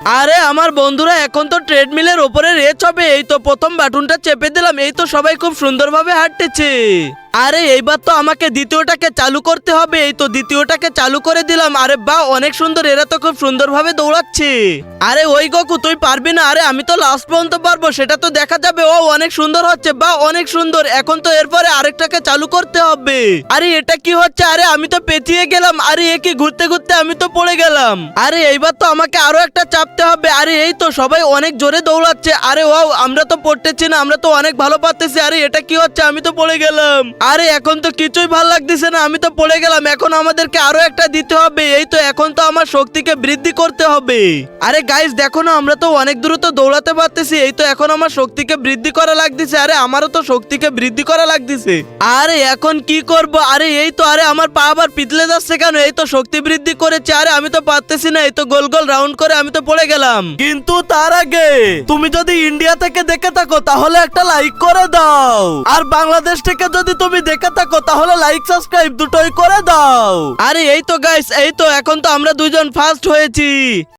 আরে আমার বন্ধুরা এখন তো ট্রেডমিলের ওপরে রেস হবে। এই তো প্রথম বাটনটা চেপে দিলাম, এই তো সবাই খুব সুন্দরভাবে হাঁটতেছে। আরে এইবার তো আমাকে দ্বিতীয়টাকে চালু করতে হবে। এই তো দ্বিতীয়টাকে চালু করে দিলাম। আরে বাহ, অনেক সুন্দর, এরা তো খুব সুন্দরভাবে দৌড়াচ্ছে। আরে ওই গোকু তুই পারবি না? আরে আমি তো লাস্ট পর্যন্ত পারবো, সেটা তো দেখা যাবে। ও অনেক সুন্দর হচ্ছে, বাহ অনেক সুন্দর। এখন তো এরপরে আরেকটাকে চালু করতে হবে। আরে এটা কি হচ্ছে? আরে আমি তো পেঁচিয়ে গেলাম। আরে এ কি, ঘুরতে ঘুরতে আমি তো পড়ে গেলাম। আরে এইবার তো আমাকে আরো একটা চাপতে হবে। আরে এই তো সবাই অনেক জোরে দৌড়াচ্ছে। আরে ওয়াও, আমরা তো পড়তেছি না, আমরা তো অনেক ভালো পারতেছি। আরে এটা কি হচ্ছে? আমি তো পড়ে গেলাম। আরে এখন তো কিছুই ভাল লাগতেছে না, আমি তো পড়ে গেলাম। এখন আমাদেরকে আরো একটা দিতে হবে। এই তো এখন তো আমার শক্তিকে বৃদ্ধি করতে হবে। আরে গাইস দেখো না, আমরা তো অনেক দ্রুত দৌড়াতে পারতেছি। এই তো এখন আমার শক্তিকে বৃদ্ধি করা লাগতেছে। আরে আমারও তো শক্তিকে বৃদ্ধি করা লাগতেছে। আরে এখন কি করব? আরে এই তো, আরে আমার পা আবার পিছলে যাচ্ছে কেন? এই তো শক্তি বৃদ্ধি করেছে। আরে আমি তো পারতেছি না, এই তো গোল গোল রাউন্ড করে আমি তো পড়ে গেলাম। কিন্তু তার আগে তুমি যদি ইন্ডিয়া থেকে দেখে থাকো তাহলে একটা লাইক করে দাও, আর বাংলাদেশ থেকে যদি তুমি দেখে থাকো তাহলে লাইক সাবস্ক্রাইব দুটোই করে দাও। আরে এই তো গাইস, এই তো এখন তো আমরা দুইজন ফার্স্ট হয়েছি।